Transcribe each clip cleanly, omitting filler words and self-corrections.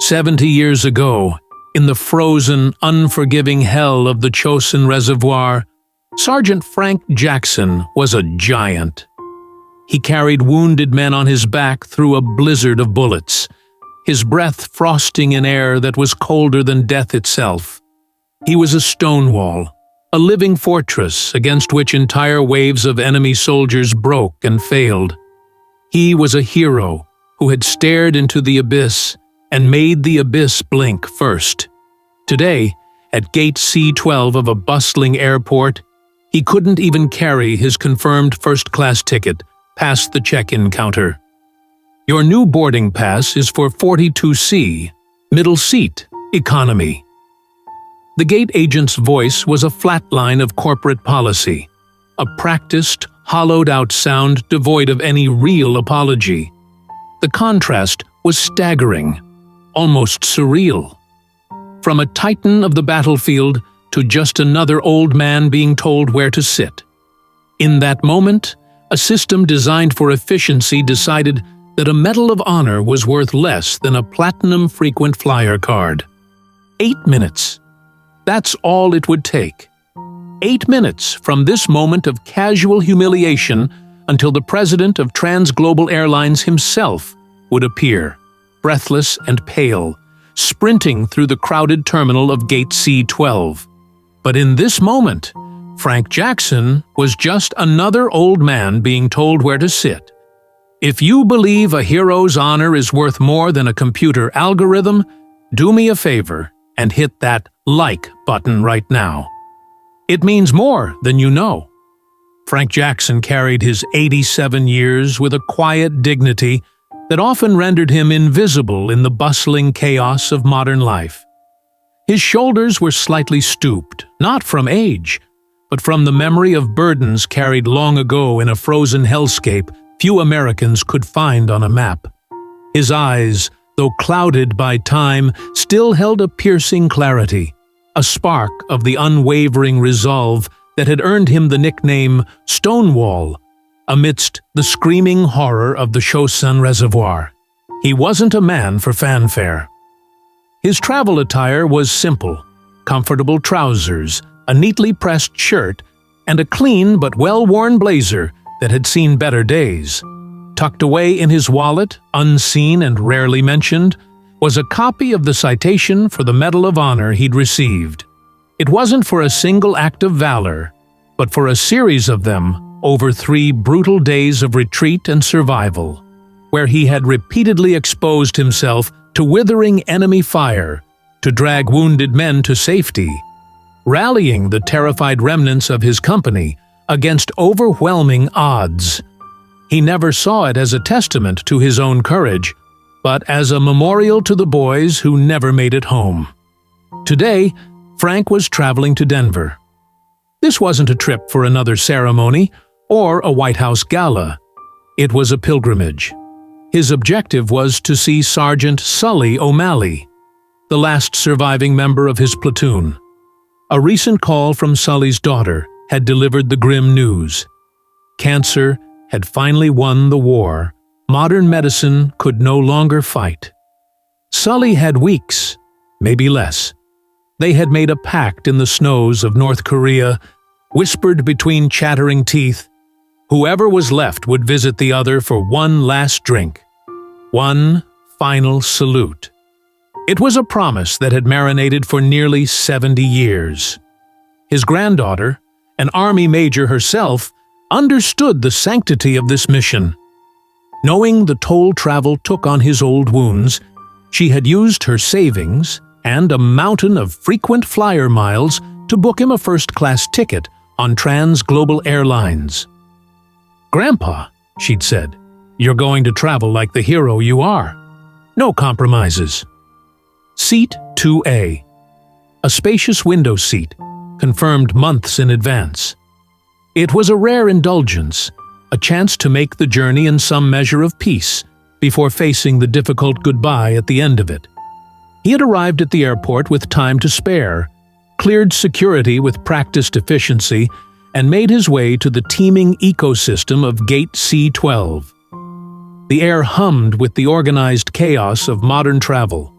70 years ago, in the frozen, unforgiving hell of the Chosin Reservoir, Sergeant Frank Jackson was a giant. He carried wounded men on his back through a blizzard of bullets, his breath frosting in air that was colder than death itself. He was a stonewall, a living fortress against which entire waves of enemy soldiers broke and failed. He was a hero who had stared into the abyss and made the abyss blink first. Today, at Gate C-12 of a bustling airport, he couldn't even carry his confirmed first-class ticket past the check-in counter. Your new boarding pass is for 42C, middle seat, economy. The gate agent's voice was a flat line of corporate policy, a practiced, hollowed-out sound devoid of any real apology. The contrast was staggering, almost surreal. From a titan of the battlefield to just another old man being told where to sit. In that moment, a system designed for efficiency decided that a Medal of Honor was worth less than a platinum frequent flyer card. 8 minutes. That's all it would take. 8 minutes from this moment of casual humiliation until the president of Transglobal Airlines himself would appear, breathless and pale, sprinting through the crowded terminal of Gate C-12. But in this moment, Frank Jackson was just another old man being told where to sit. If you believe a hero's honor is worth more than a computer algorithm, do me a favor and hit that like button right now. It means more than you know. Frank Jackson carried his 87 years with a quiet dignity that often rendered him invisible in the bustling chaos of modern life. His shoulders were slightly stooped, not from age, but from the memory of burdens carried long ago in a frozen hellscape few Americans could find on a map. His eyes, though clouded by time, still held a piercing clarity, a spark of the unwavering resolve that had earned him the nickname Stonewall amidst the screaming horror of the Chosin Reservoir. He wasn't a man for fanfare. His travel attire was simple: comfortable trousers, a neatly pressed shirt, and a clean but well-worn blazer that had seen better days. Tucked away in his wallet, unseen and rarely mentioned, was a copy of the citation for the Medal of Honor he'd received. It wasn't for a single act of valor, but for a series of them over 3 brutal days of retreat and survival, where he had repeatedly exposed himself to withering enemy fire, to drag wounded men to safety, rallying the terrified remnants of his company against overwhelming odds. He never saw it as a testament to his own courage, but as a memorial to the boys who never made it home. Today, Frank was traveling to Denver. This wasn't a trip for another ceremony or a White House gala. It was a pilgrimage. His objective was to see Sergeant Sully O'Malley, the last surviving member of his platoon. A recent call from Sully's daughter had delivered the grim news. Cancer had finally won the war. Modern medicine could no longer fight. Sully had weeks, maybe less. They had made a pact in the snows of North Korea, whispered between chattering teeth. Whoever was left would visit the other for one last drink, one final salute. It was a promise that had marinated for nearly 70 years. His granddaughter, an Army major herself, understood the sanctity of this mission. Knowing the toll travel took on his old wounds, she had used her savings and a mountain of frequent flyer miles to book him a first-class ticket on Transglobal Airlines. "Grandpa," she'd said, "you're going to travel like the hero you are. No compromises." Seat 2A. A spacious window seat, confirmed months in advance. It was a rare indulgence, a chance to make the journey in some measure of peace before facing the difficult goodbye at the end of it. He had arrived at the airport with time to spare, cleared security with practiced efficiency, and made his way to the teeming ecosystem of Gate C-12. The air hummed with the organized chaos of modern travel.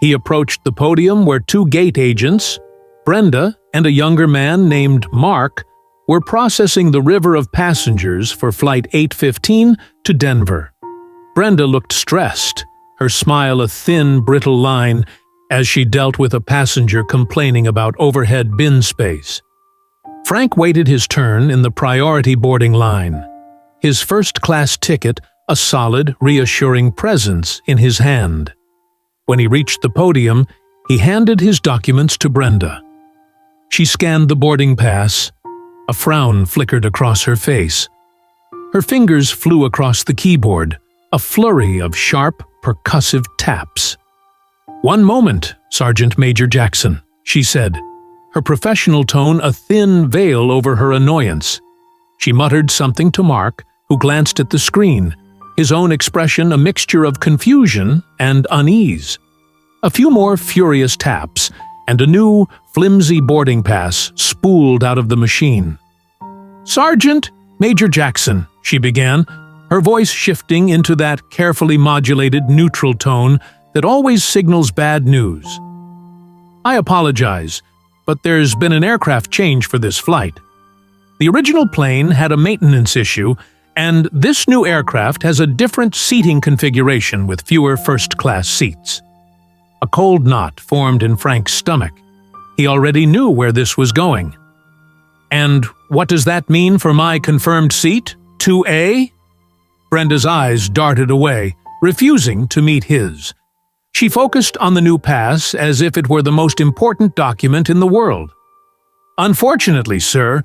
He approached the podium where two gate agents, Brenda and a younger man named Mark, were processing the river of passengers for Flight 815 to Denver. Brenda looked stressed, her smile a thin, brittle line as she dealt with a passenger complaining about overhead bin space. Frank waited his turn in the priority boarding line, his first-class ticket a solid, reassuring presence in his hand. When he reached the podium, he handed his documents to Brenda. She scanned the boarding pass. A frown flickered across her face. Her fingers flew across the keyboard, a flurry of sharp, percussive taps. "One moment, Sergeant Major Jackson," she said, her professional tone a thin veil over her annoyance. She muttered something to Mark, who glanced at the screen, his own expression a mixture of confusion and unease. A few more furious taps, and a new, flimsy boarding pass spooled out of the machine. "Sergeant Major Jackson," she began, her voice shifting into that carefully modulated neutral tone that always signals bad news. "I apologize, but there's been an aircraft change for this flight. The original plane had a maintenance issue, and this new aircraft has a different seating configuration with fewer first-class seats." A cold knot formed in Frank's stomach. He already knew where this was going. "And what does that mean for my confirmed seat? 2A?" Brenda's eyes darted away, refusing to meet his. She focused on the new pass as if it were the most important document in the world. "Unfortunately, sir,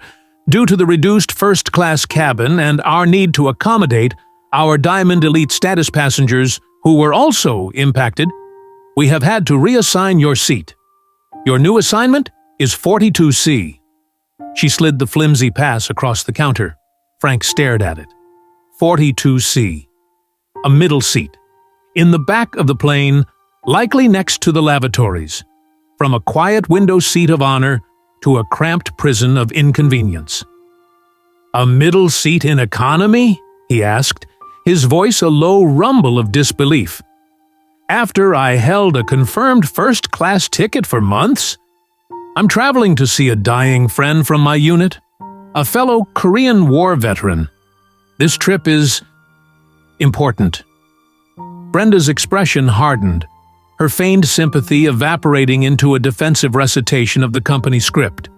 due to the reduced first-class cabin and our need to accommodate our Diamond Elite status passengers who were also impacted, we have had to reassign your seat. Your new assignment is 42C. She slid the flimsy pass across the counter. Frank stared at it. 42C. A middle seat. In the back of the plane, likely next to the lavatories. From a quiet window seat of honor to a cramped prison of inconvenience. "A middle seat in economy?" he asked, his voice a low rumble of disbelief. "After I held a confirmed first-class ticket for months? I'm traveling to see a dying friend from my unit, a fellow Korean War veteran. This trip is important." Brenda's expression hardened, her feigned sympathy evaporating into a defensive recitation of the company script.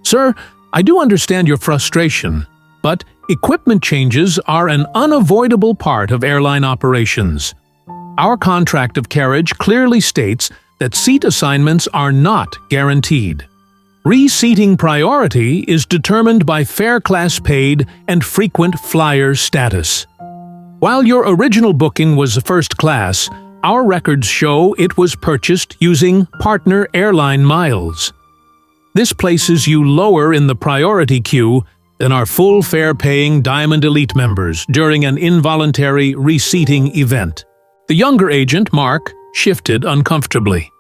"Sir, I do understand your frustration, but equipment changes are an unavoidable part of airline operations. Our contract of carriage clearly states that seat assignments are not guaranteed. Reseating priority is determined by fare class paid and frequent flyer status. While your original booking was first class, our records show it was purchased using partner airline miles. This places you lower in the priority queue than our full fare-paying Diamond Elite members during an involuntary reseating event." The younger agent, Mark, shifted uncomfortably.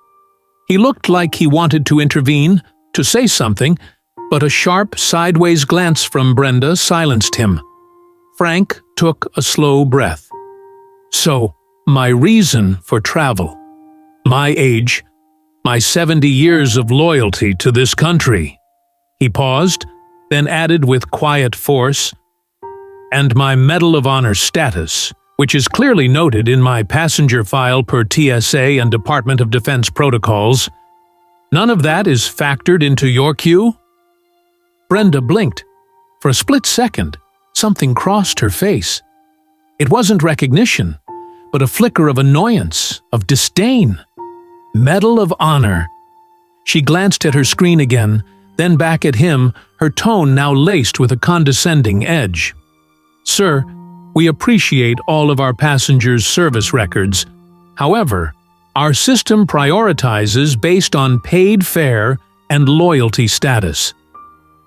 He looked like he wanted to intervene, to say something, but a sharp, sideways glance from Brenda silenced him. Frank took a slow breath. "So, my reason for travel. My age, my 70 years of loyalty to this country." He paused, then added with quiet force, "and my Medal of Honor status, which is clearly noted in my passenger file per TSA and Department of Defense protocols. None of that is factored into your queue?" Brenda blinked. For a split second, something crossed her face. It wasn't recognition, but a flicker of annoyance, of disdain. Medal of Honor. She glanced at her screen again, then back at him, her tone now laced with a condescending edge. "Sir, we appreciate all of our passengers' service records. However, our system prioritizes based on paid fare and loyalty status.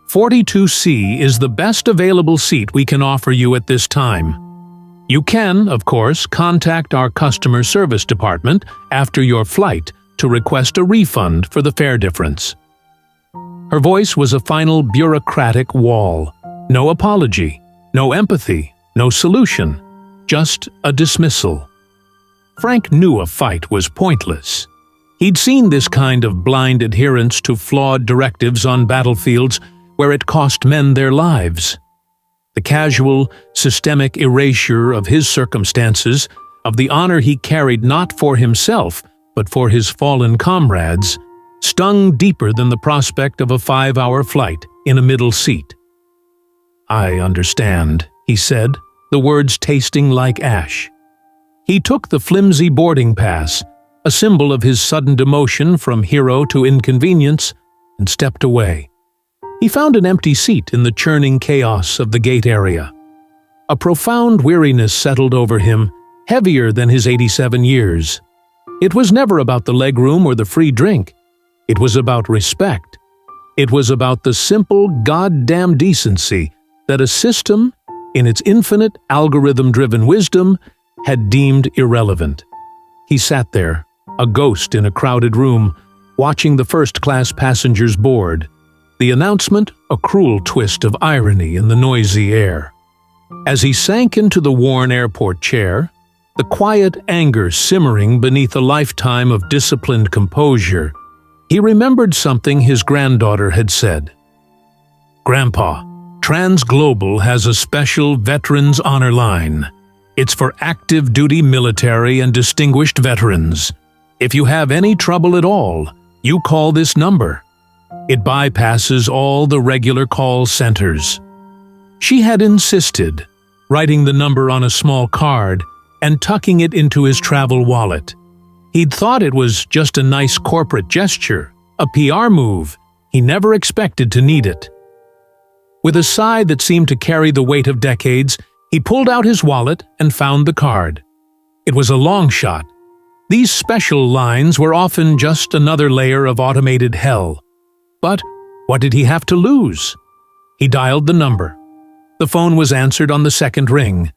42C is the best available seat we can offer you at this time. You can, of course, contact our customer service department after your flight to request a refund for the fare difference." Her voice was a final bureaucratic wall. No apology, no empathy, no solution, just a dismissal. Frank knew a fight was pointless. He'd seen this kind of blind adherence to flawed directives on battlefields where it cost men their lives. The casual, systemic erasure of his circumstances, of the honor he carried not for himself, but for his fallen comrades, stung deeper than the prospect of a 5-hour flight in a middle seat. "I understand," he said, the words tasting like ash. He took the flimsy boarding pass, a symbol of his sudden demotion from hero to inconvenience, and stepped away. He found an empty seat in the churning chaos of the gate area. A profound weariness settled over him, heavier than his 87 years. It was never about the legroom or the free drink. It was about respect. It was about the simple goddamn decency that a system, in its infinite algorithm-driven wisdom, had deemed irrelevant. He sat there, a ghost in a crowded room, watching the first-class passengers board, the announcement a cruel twist of irony in the noisy air. As he sank into the worn airport chair, the quiet anger simmering beneath a lifetime of disciplined composure, he remembered something his granddaughter had said. "Grandpa, Transglobal has a special Veterans Honor Line. It's for active duty military and distinguished veterans. If you have any trouble at all, you call this number. It bypasses all the regular call centers." She had insisted, writing the number on a small card and tucking it into his travel wallet. He'd thought it was just a nice corporate gesture, a PR move. He never expected to need it. With a sigh that seemed to carry the weight of decades, he pulled out his wallet and found the card. It was a long shot. These special lines were often just another layer of automated hell. But what did he have to lose? He dialed the number. The phone was answered on the second ring,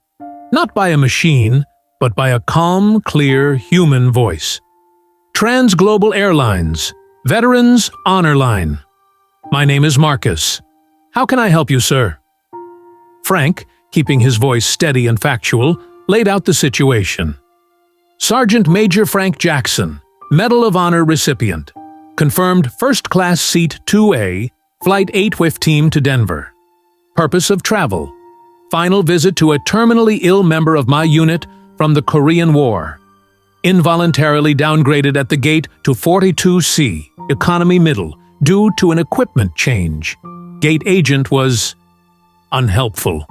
not by a machine, but by a calm, clear, human voice. "Transglobal Airlines, Veterans Honor Line. My name is Marcus. How can I help you, sir?" Frank, keeping his voice steady and factual, laid out the situation. "Sergeant Major Frank Jackson, Medal of Honor recipient. Confirmed first-class seat 2A, flight 815 to Denver. Purpose of travel: final visit to a terminally ill member of my unit from the Korean War. Involuntarily downgraded at the gate to 42C, economy middle, due to an equipment change. Gate agent was unhelpful."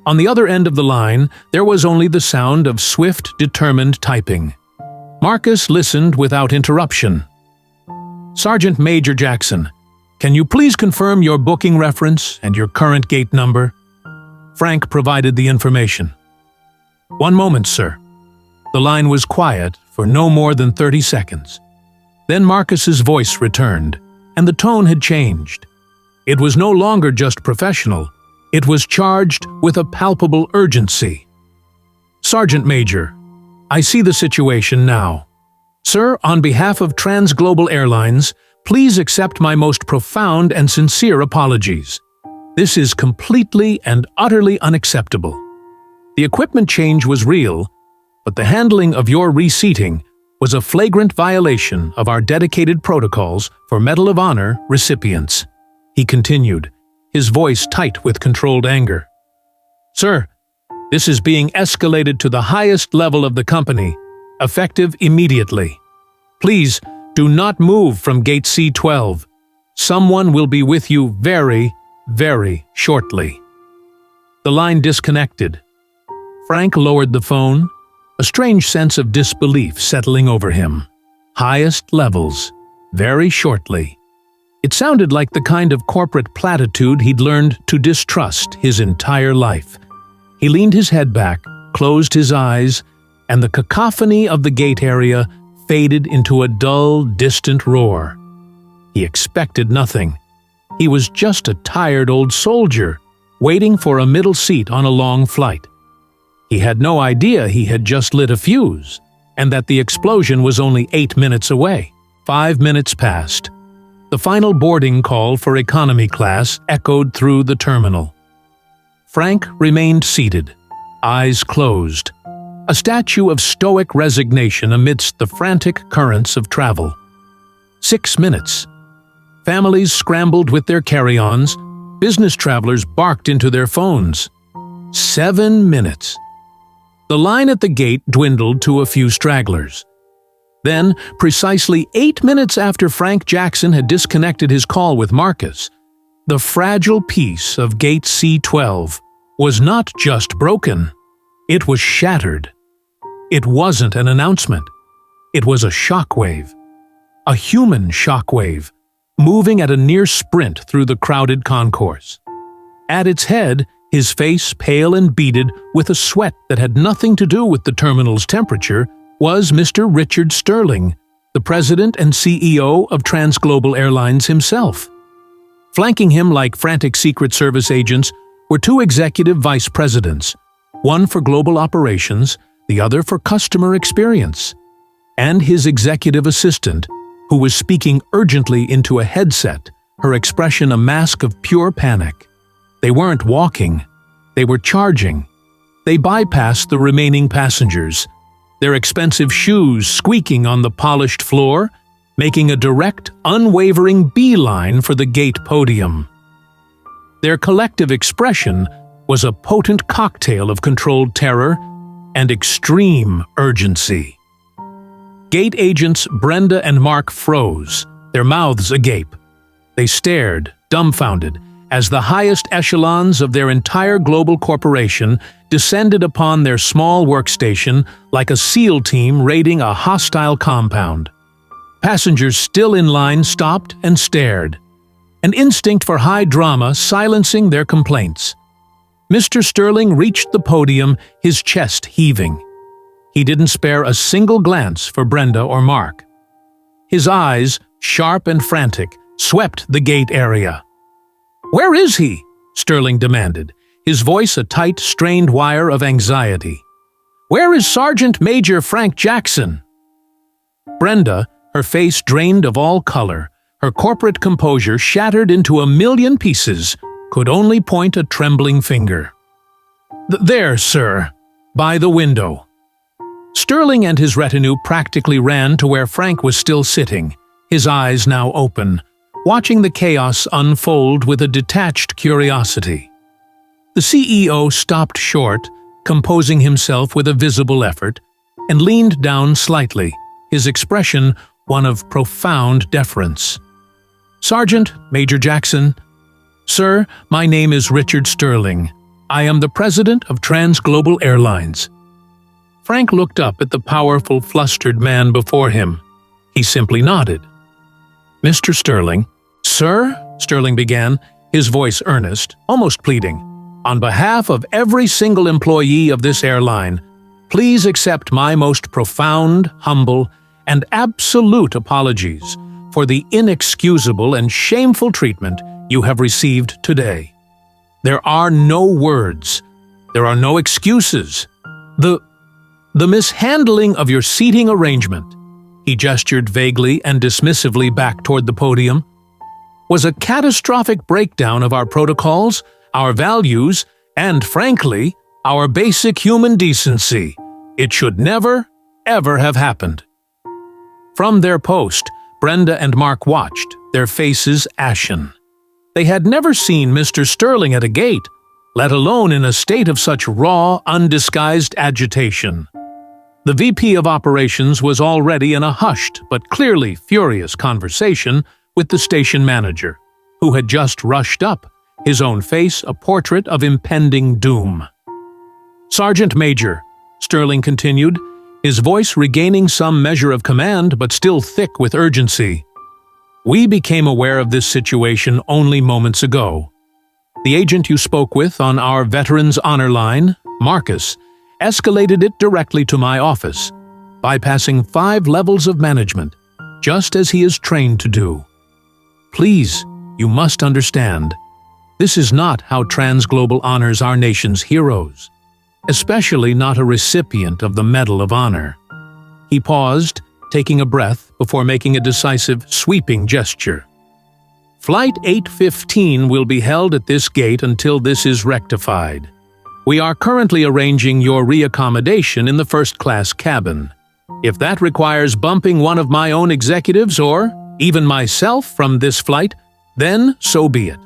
On the other end of the line, there was only the sound of swift, determined typing. Marcus listened without interruption. "Sergeant Major Jackson, can you please confirm your booking reference and your current gate number?" Frank provided the information. "One moment, sir." The line was quiet for no more than 30 seconds. Then Marcus's voice returned, and the tone had changed. It was no longer just professional. It was charged with a palpable urgency. "Sergeant Major, I see the situation now. Sir, on behalf of Transglobal Airlines, please accept my most profound and sincere apologies. This is completely and utterly unacceptable. The equipment change was real, but the handling of your reseating was a flagrant violation of our dedicated protocols for Medal of Honor recipients," he continued, his voice tight with controlled anger. "Sir, this is being escalated to the highest level of the company, effective immediately. Please do not move from gate C12. Someone will be with you very, very shortly." The line disconnected. Frank lowered the phone, a strange sense of disbelief settling over him. Highest levels, very shortly. It sounded like the kind of corporate platitude he'd learned to distrust his entire life. He leaned his head back, closed his eyes, and the cacophony of the gate area faded into a dull, distant roar. He expected nothing. He was just a tired old soldier, waiting for a middle seat on a long flight. He had no idea he had just lit a fuse, and that the explosion was only 8 minutes away. 5 minutes passed. The final boarding call for economy class echoed through the terminal. Frank remained seated, eyes closed, a statue of stoic resignation amidst the frantic currents of travel. 6 minutes. Families scrambled with their carry-ons, business travelers barked into their phones. 7 minutes. The line at the gate dwindled to a few stragglers. Then, precisely 8 minutes after Frank Jackson had disconnected his call with Marcus, the fragile piece of Gate C12 was not just broken, it was shattered. It wasn't an announcement. It was a shockwave. A human shockwave, moving at a near sprint through the crowded concourse. At its head, his face pale and beaded with a sweat that had nothing to do with the terminal's temperature, was Mr. Richard Sterling, the president and CEO of Transglobal Airlines himself. Flanking him like frantic Secret Service agents were 2 executive vice presidents, one for global operations, the other for customer experience, and his executive assistant, who was speaking urgently into a headset, her expression a mask of pure panic. They weren't walking, they were charging. They bypassed the remaining passengers, their expensive shoes squeaking on the polished floor, making a direct, unwavering beeline for the gate podium. Their collective expression was a potent cocktail of controlled terror and extreme urgency. Gate agents Brenda and Mark froze, their mouths agape. They stared, dumbfounded, as the highest echelons of their entire global corporation descended upon their small workstation like a SEAL team raiding a hostile compound. Passengers still in line stopped and stared, an instinct for high drama silencing their complaints. Mr. Sterling reached the podium, his chest heaving. He didn't spare a single glance for Brenda or Mark. His eyes, sharp and frantic, swept the gate area. "Where is he?" Sterling demanded, his voice a tight, strained wire of anxiety. "Where is Sergeant Major Frank Jackson?" Brenda, her face drained of all color, her corporate composure shattered into a million pieces, could only point a trembling finger. "There, sir, by the window." Sterling and his retinue practically ran to where Frank was still sitting, his eyes now open, watching the chaos unfold with a detached curiosity. The CEO stopped short, composing himself with a visible effort, and leaned down slightly, his expression one of profound deference. "Sergeant Major Jackson, sir, my name is Richard Sterling. I am the president of Transglobal Airlines." Frank looked up at the powerful, flustered man before him. He simply nodded. "Mr. Sterling." "Sir," Sterling began, his voice earnest, almost pleading, "on behalf of every single employee of this airline, please accept my most profound, humble, and absolute apologies for the inexcusable and shameful treatment you have received today. There are no words. There are no excuses. The mishandling of your seating arrangement," he gestured vaguely and dismissively back toward the podium, "was a catastrophic breakdown of our protocols, our values, and, frankly, our basic human decency. It should never, ever have happened." From their post, Brenda and Mark watched, their faces ashen. They had never seen Mr. Sterling at a gate, let alone in a state of such raw, undisguised agitation. The VP of Operations was already in a hushed but clearly furious conversation with the station manager, who had just rushed up, his own face a portrait of impending doom. "Sergeant Major," Sterling continued, his voice regaining some measure of command but still thick with urgency, "we became aware of this situation only moments ago. The agent you spoke with on our Veterans Honor Line, Marcus, escalated it directly to my office, bypassing 5 levels of management, just as he is trained to do. Please, you must understand, this is not how Transglobal honors our nation's heroes, especially not a recipient of the Medal of Honor." He paused, taking a breath before making a decisive, sweeping gesture. "Flight 815 will be held at this gate until this is rectified. We are currently arranging your reaccommodation in the first-class cabin. If that requires bumping one of my own executives or even myself from this flight, then so be it.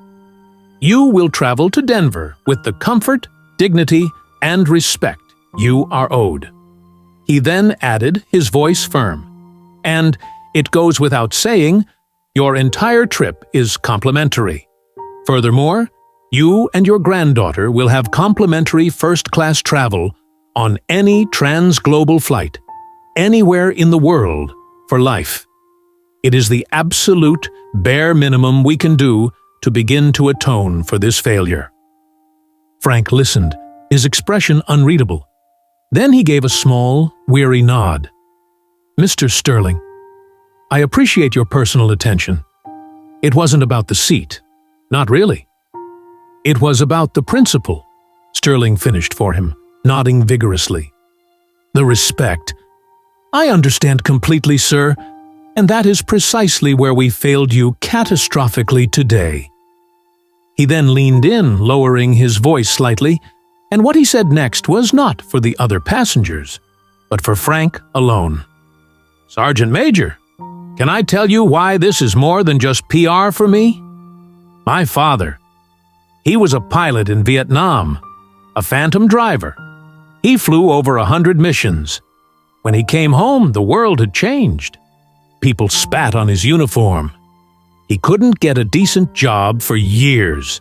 You will travel to Denver with the comfort, dignity, and respect you are owed." He then added, his voice firm, "And it goes without saying, your entire trip is complimentary. Furthermore, you and your granddaughter will have complimentary first-class travel on any trans-global flight, anywhere in the world, for life. It is the absolute bare minimum we can do to begin to atone for this failure." Frank listened, his expression unreadable. Then he gave a small, weary nod. "Mr. Sterling, I appreciate your personal attention. It wasn't about the seat. Not really. It was about the principle," Sterling finished for him, nodding vigorously. "The respect. I understand completely, sir, and that is precisely where we failed you catastrophically today." He then leaned in, lowering his voice slightly, and what he said next was not for the other passengers, but for Frank alone. "Sergeant Major, can I tell you why this is more than just PR for me? My father, he was a pilot in Vietnam, a phantom driver. He flew over 100 missions. When he came home, the world had changed. People spat on his uniform. He couldn't get a decent job for years.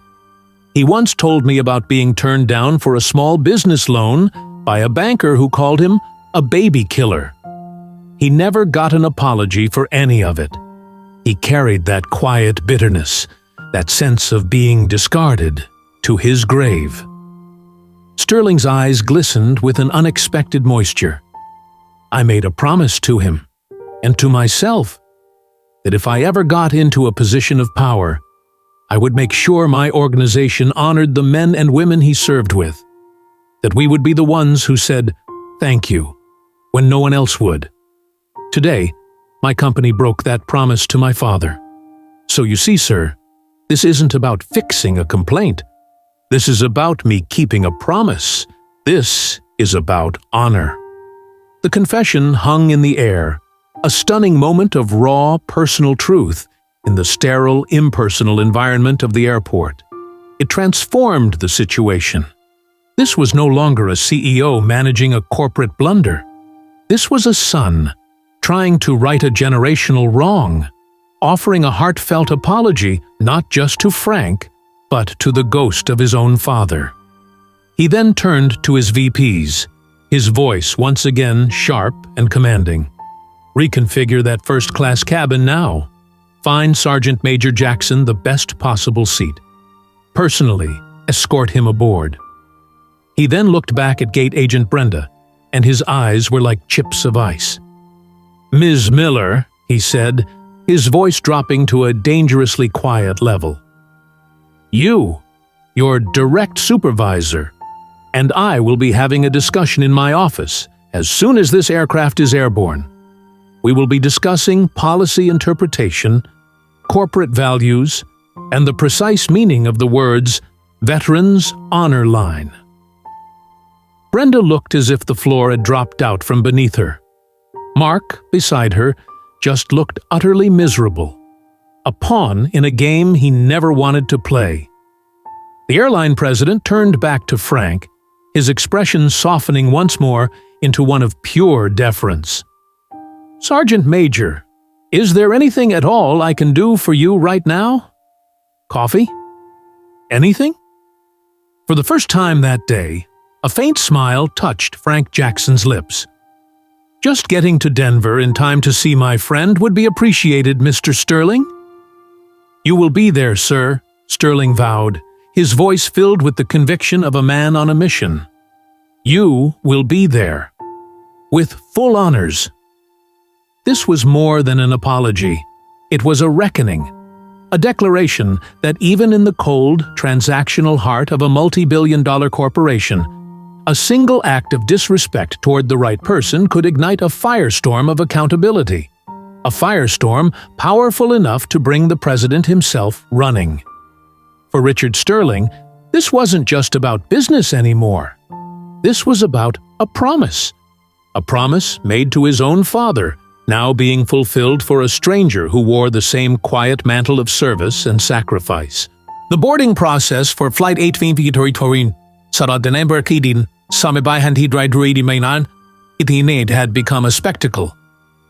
He once told me about being turned down for a small business loan by a banker who called him a baby killer. He never got an apology for any of it. He carried that quiet bitterness, that sense of being discarded, to his grave." Sterling's eyes glistened with an unexpected moisture. "I made a promise to him, and to myself, that if I ever got into a position of power, I would make sure my organization honored the men and women he served with, that we would be the ones who said, 'Thank you,' when no one else would. Today, my company broke that promise to my father. So you see, sir, this isn't about fixing a complaint. This is about me keeping a promise. This is about honor." The confession hung in the air, a stunning moment of raw, personal truth in the sterile, impersonal environment of the airport. It transformed the situation. This was no longer a CEO managing a corporate blunder. This was a son trying to right a generational wrong, offering a heartfelt apology not just to Frank, but to the ghost of his own father. He then turned to his VPs, his voice once again sharp and commanding. "Reconfigure that first-class cabin now. Find Sergeant Major Jackson the best possible seat. Personally, escort him aboard." He then looked back at Gate Agent Brenda, and his eyes were like chips of ice. "Ms. Miller," he said, his voice dropping to a dangerously quiet level. Your direct supervisor, and I will be having a discussion in my office as soon as this aircraft is airborne. We will be discussing policy interpretation, corporate values, and the precise meaning of the words Veterans Honor Line. Brenda looked as if the floor had dropped out from beneath her. Mark, beside her, just looked utterly miserable, a pawn in a game he never wanted to play. The airline president turned back to Frank, his expression softening once more into one of pure deference. "Sergeant Major, is there anything at all I can do for you right now? Coffee? Anything?" For the first time that day, a faint smile touched Frank Jackson's lips. "Just getting to Denver in time to see my friend would be appreciated, Mr. Sterling." "You will be there, sir," Sterling vowed, his voice filled with the conviction of a man on a mission. "You will be there. With full honors." This was more than an apology. It was a reckoning, a declaration that even in the cold, transactional heart of a multi-billion-dollar corporation, a single act of disrespect toward the right person could ignite a firestorm of accountability, a firestorm powerful enough to bring the president himself running. For Richard Sterling, This wasn't just about business anymore. This was about a promise made to his own father, now being fulfilled for a stranger who wore the same quiet mantle of service and sacrifice. The boarding process for Flight 854 sa Denver Kidin sa Mebayan Hydride Mainan Itinid had become a spectacle.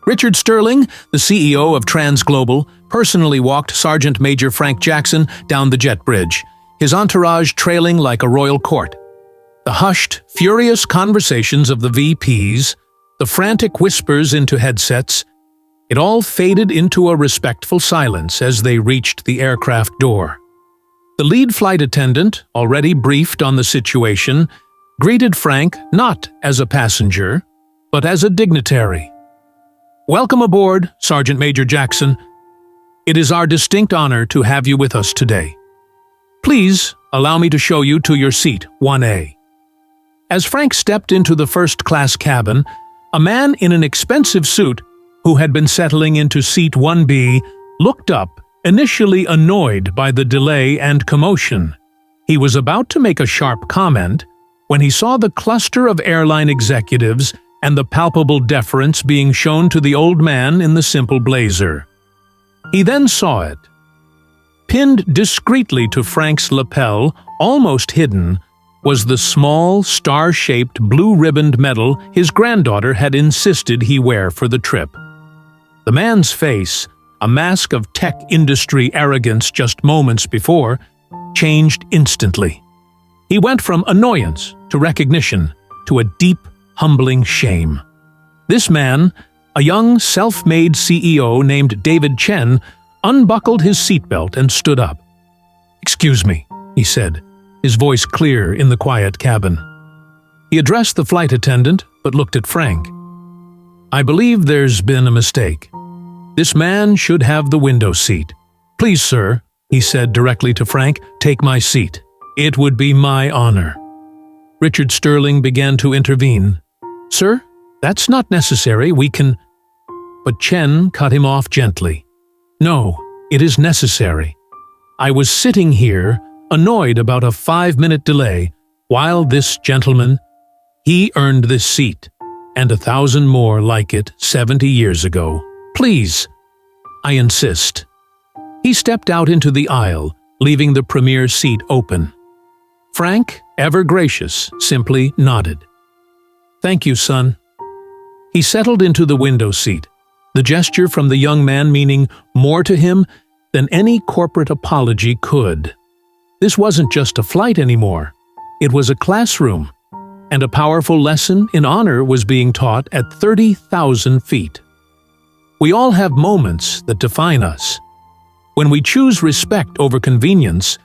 Richard Sterling, the CEO of TransGlobal, personally walked Sergeant Major Frank Jackson down the jet bridge, his entourage trailing like a royal court. The hushed, furious conversations of the VPs, the frantic whispers into headsets, it all faded into a respectful silence as they reached the aircraft door. The lead flight attendant, already briefed on the situation, greeted Frank not as a passenger, but as a dignitary. "Welcome aboard, Sergeant Major Jackson. It is our distinct honor to have you with us today. Please allow me to show you to your seat 1A. As Frank stepped into the first-class cabin, a man in an expensive suit who had been settling into seat 1B looked up, initially annoyed by the delay and commotion. He was about to make a sharp comment when he saw the cluster of airline executives and the palpable deference being shown to the old man in the simple blazer. He then saw it. Pinned discreetly to Frank's lapel, almost hidden, was the small, star-shaped, blue-ribboned medal his granddaughter had insisted he wear for the trip. The man's face, a mask of tech industry arrogance just moments before, changed instantly. He went from annoyance to recognition to a deep, humbling shame. This man, a young, self-made CEO named David Chen, unbuckled his seatbelt and stood up. "Excuse me," he said, his voice clear in the quiet cabin. He addressed the flight attendant, but looked at Frank. "I believe there's been a mistake. This man should have the window seat. Please, sir," he said directly to Frank, "take my seat. It would be my honor." Richard Sterling began to intervene. "Sir, that's not necessary, we can—" But Chen cut him off gently. "No, it is necessary. I was sitting here, annoyed about a 5-minute delay, while this gentleman, he earned this seat, and 1,000 more like it 70 years ago. Please, I insist." He stepped out into the aisle, leaving the premier seat open. Frank, ever gracious, simply nodded. "Thank you, son." He settled into the window seat, the gesture from the young man meaning more to him than any corporate apology could. This wasn't just a flight anymore. It was a classroom, and a powerful lesson in honor was being taught at 30,000 feet. We all have moments that define us. When we choose respect over convenience,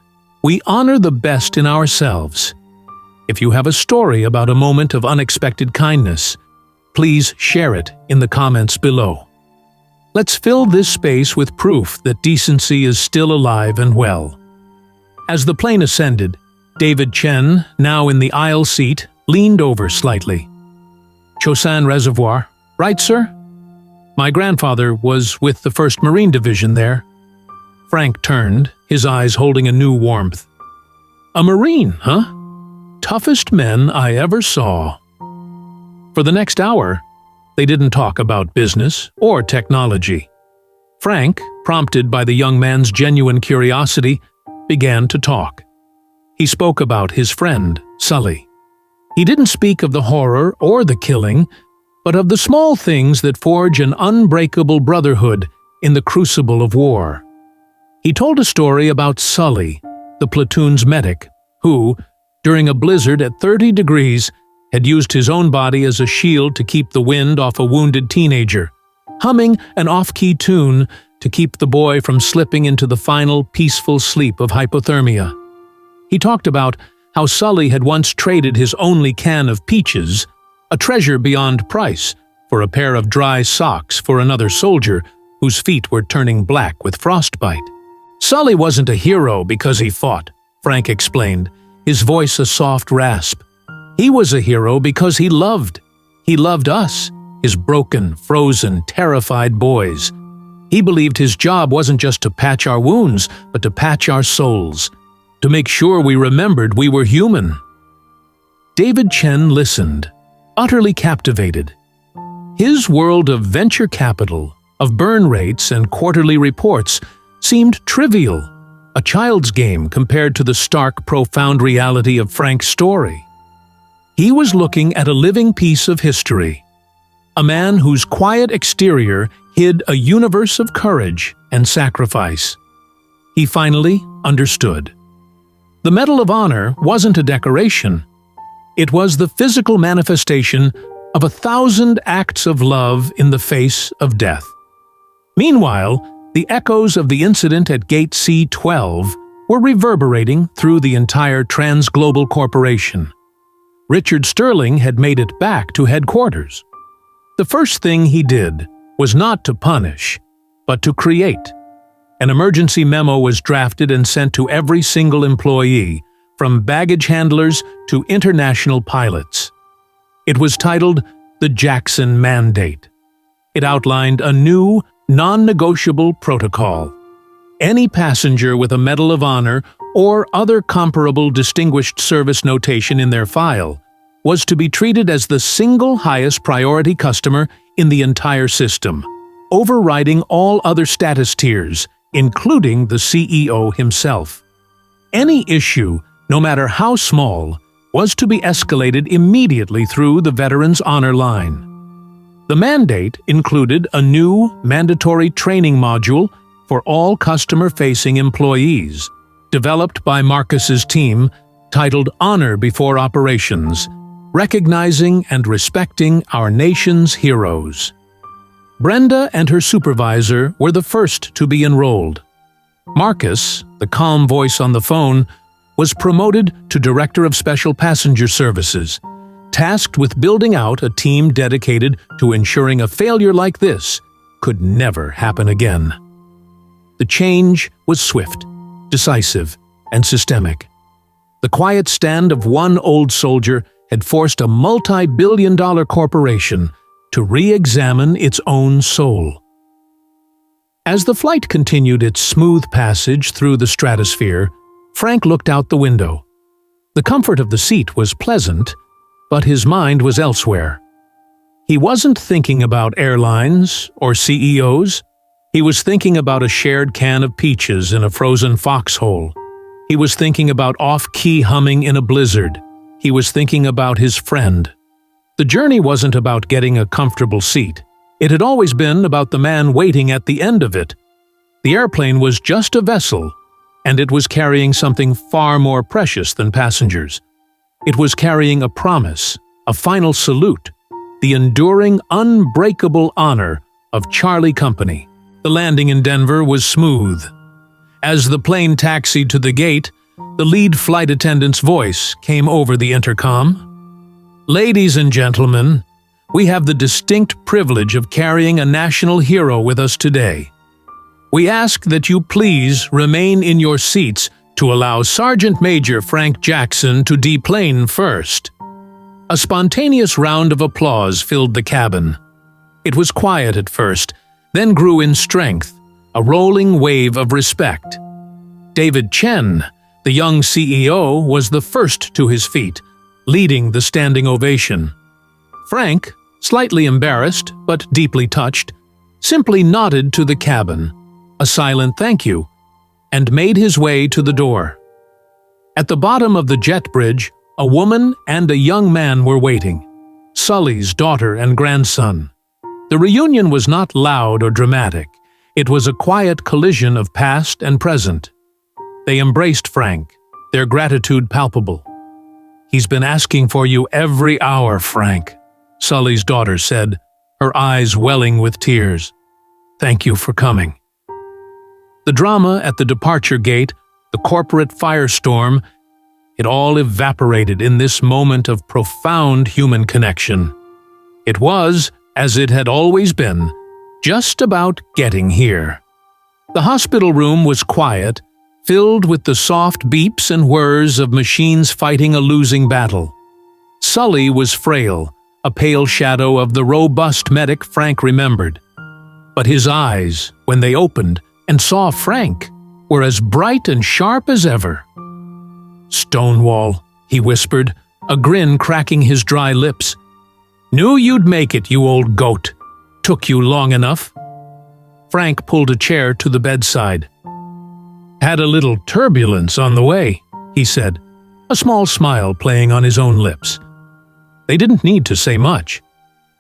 we honor the best in ourselves. If you have a story about a moment of unexpected kindness, please share it in the comments below. Let's fill this space with proof that decency is still alive and well. As the plane ascended, David Chen, now in the aisle seat, leaned over slightly. "Chosin Reservoir, right, sir? My grandfather was with the 1st Marine Division there." Frank turned, his eyes holding a new warmth. "A Marine, huh? Toughest men I ever saw." For the next hour, they didn't talk about business or technology. Frank, prompted by the young man's genuine curiosity, began to talk. He spoke about his friend, Sully. He didn't speak of the horror or the killing, but of the small things that forge an unbreakable brotherhood in the crucible of war. He told a story about Sully, the platoon's medic, who, during a blizzard at 30 degrees, had used his own body as a shield to keep the wind off a wounded teenager, humming an off-key tune to keep the boy from slipping into the final peaceful sleep of hypothermia. He talked about how Sully had once traded his only can of peaches, a treasure beyond price, for a pair of dry socks for another soldier whose feet were turning black with frostbite. "Sully wasn't a hero because he fought," Frank explained, his voice a soft rasp. "He was a hero because he loved. He loved us, his broken, frozen, terrified boys. He believed his job wasn't just to patch our wounds, but to patch our souls. to make sure we remembered we were human. David Chen listened, utterly captivated. His world of venture capital, of burn rates and quarterly reports seemed trivial, a child's game compared to the stark, profound reality of Frank's story. He was looking at a living piece of history, a man whose quiet exterior hid a universe of courage and sacrifice. He finally understood. The Medal of Honor wasn't a decoration. It was the physical manifestation of 1,000 acts of love in the face of death. Meanwhile, the echoes of the incident at Gate C-12 were reverberating through the entire transglobal corporation. Richard Sterling had made it back to headquarters. The first thing he did was not to punish, but to create. An emergency memo was drafted and sent to every single employee, from baggage handlers to international pilots. It was titled the Jackson Mandate. It outlined a new, non-negotiable protocol. Any passenger with a Medal of Honor or other comparable distinguished service notation in their file was to be treated as the single highest priority customer in the entire system, overriding all other status tiers, including the CEO himself. Any issue, no matter how small, was to be escalated immediately through the Veterans Honor Line. The mandate included a new mandatory training module for all customer-facing employees, developed by Marcus's team, titled Honor Before Operations, recognizing and respecting our nation's heroes. Brenda and her supervisor were the first to be enrolled. Marcus, the calm voice on the phone, was promoted to Director of Special Passenger Services, tasked with building out a team dedicated to ensuring a failure like this could never happen again. The change was swift, decisive, and systemic. The quiet stand of one old soldier had forced a multi-billion-dollar corporation to re-examine its own soul. As the flight continued its smooth passage through the stratosphere, Frank looked out the window. The comfort of the seat was pleasant, but his mind was elsewhere. He wasn't thinking about airlines or CEOs. He was thinking about a shared can of peaches in a frozen foxhole. He was thinking about off-key humming in a blizzard. He was thinking about his friend. The journey wasn't about getting a comfortable seat. It had always been about the man waiting at the end of it. The airplane was just a vessel, and it was carrying something far more precious than passengers. It was carrying a promise, a final salute, the enduring, unbreakable honor of Charlie Company. The landing in Denver was smooth. As the plane taxied to the gate, the lead flight attendant's voice came over the intercom. "Ladies and gentlemen, we have the distinct privilege of carrying a national hero with us today. We ask that you please remain in your seats to allow Sergeant Major Frank Jackson to deplane first." A spontaneous round of applause filled the cabin. It was quiet at first, then grew in strength, a rolling wave of respect. David Chen, the young CEO, was the first to his feet, leading the standing ovation. Frank, slightly embarrassed but deeply touched, simply nodded to the cabin, a silent thank you, and made his way to the door. At the bottom of the jet bridge, a woman and a young man were waiting, Sully's daughter and grandson. The reunion was not loud or dramatic. It was a quiet collision of past and present. They embraced Frank, their gratitude palpable. "He's been asking for you every hour, Frank," Sully's daughter said, her eyes welling with tears. "Thank you for coming." The drama at the departure gate, the corporate firestorm, it all evaporated in this moment of profound human connection. It was, as it had always been, just about getting here. The hospital room was quiet, filled with the soft beeps and whirs of machines fighting a losing battle. Sully was frail, a pale shadow of the robust medic Frank remembered. But his eyes, when they opened and saw Frank, were as bright and sharp as ever. "Stonewall," he whispered, a grin cracking his dry lips. "Knew you'd make it, you old goat. Took you long enough." Frank pulled a chair to the bedside. "Had a little turbulence on the way," he said, a small smile playing on his own lips. They didn't need to say much.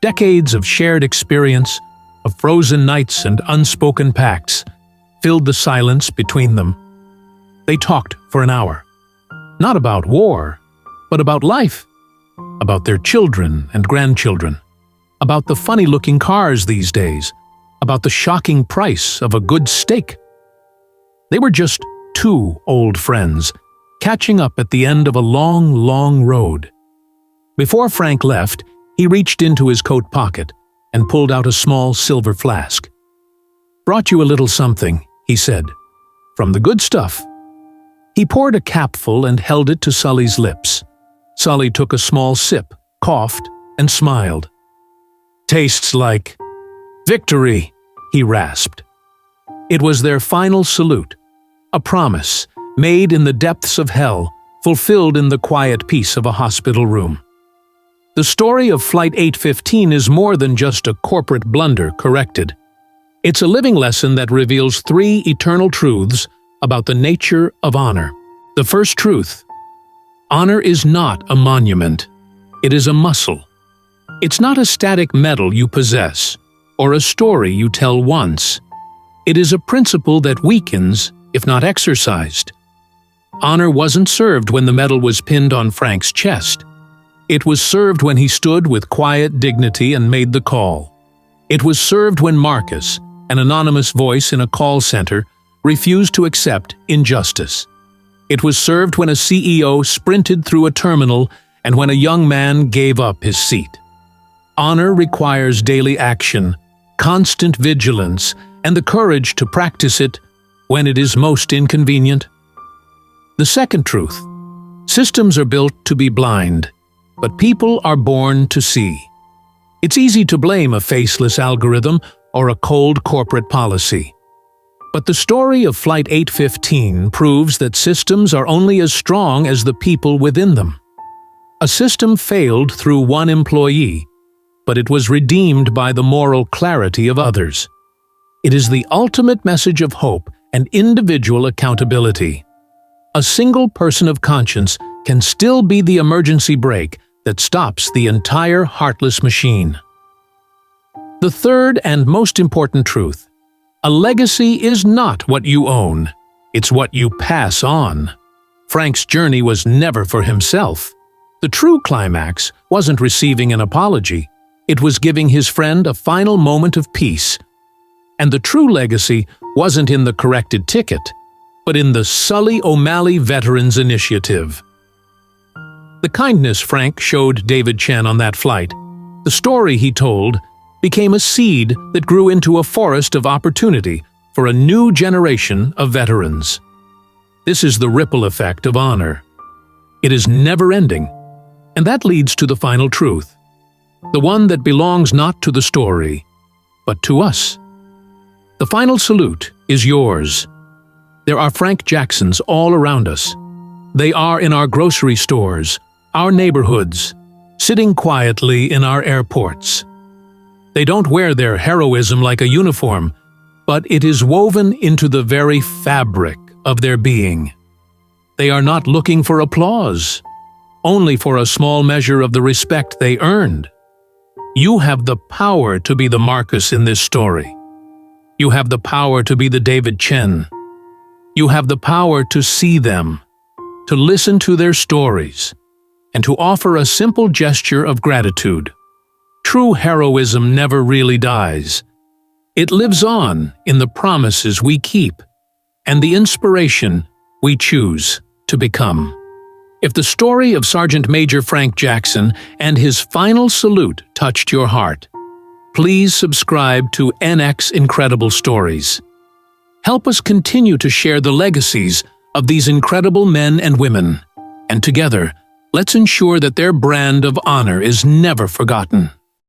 Decades of shared experience, of frozen nights and unspoken pacts, filled the silence between them. They talked for an hour. Not about war, but about life. About their children and grandchildren. About the funny-looking cars these days. About the shocking price of a good steak. They were just two old friends, catching up at the end of a long, long road. Before Frank left, he reached into his coat pocket and pulled out a small silver flask. "Brought you a little something," he said. "From the good stuff." He poured a capful and held it to Sully's lips. Sully took a small sip, coughed, and smiled. "Tastes like victory," he rasped. It was their final salute, a promise made in the depths of hell, fulfilled in the quiet peace of a hospital room. The story of Flight 815 is more than just a corporate blunder corrected. It's a living lesson that reveals three eternal truths about the nature of honor. The first truth: honor is not a monument. It is a muscle. It's not a static medal you possess, or a story you tell once. It is a principle that weakens, if not exercised. Honor wasn't served when the medal was pinned on Frank's chest. It was served when he stood with quiet dignity and made the call. It was served when Marcus, an anonymous voice in a call center, refused to accept injustice. It was served when a CEO sprinted through a terminal and when a young man gave up his seat. Honor requires daily action, constant vigilance, and the courage to practice it when it is most inconvenient. The second truth: systems are built to be blind, but people are born to see. It's easy to blame a faceless algorithm or a cold corporate policy. But the story of Flight 815 proves that systems are only as strong as the people within them. A system failed through one employee, but it was redeemed by the moral clarity of others. It is the ultimate message of hope and individual accountability. A single person of conscience can still be the emergency brake that stops the entire heartless machine. The third and most important truth: a legacy is not what you own, it's what you pass on. Frank's journey was never for himself. The true climax wasn't receiving an apology, it was giving his friend a final moment of peace. And the true legacy wasn't in the corrected ticket, but in the Sully O'Malley Veterans Initiative. The kindness Frank showed David Chen on that flight, the story he told, became a seed that grew into a forest of opportunity for a new generation of veterans. This is the ripple effect of honor. It is never-ending, and that leads to the final truth, the one that belongs not to the story, but to us. The final salute is yours. There are Frank Jacksons all around us. They are in our grocery stores, our neighborhoods, sitting quietly in our airports. They don't wear their heroism like a uniform, but it is woven into the very fabric of their being. They are not looking for applause, only for a small measure of the respect they earned. You have the power to be the Marcus in this story. You have the power to be the David Chen. You have the power to see them, to listen to their stories, and to offer a simple gesture of gratitude. True heroism never really dies. It lives on in the promises we keep and the inspiration we choose to become. If the story of Sergeant Major Frank Jackson and his final salute touched your heart, please subscribe to NX Incredible Stories. Help us continue to share the legacies of these incredible men and women, and together, let's ensure that their brand of honor is never forgotten.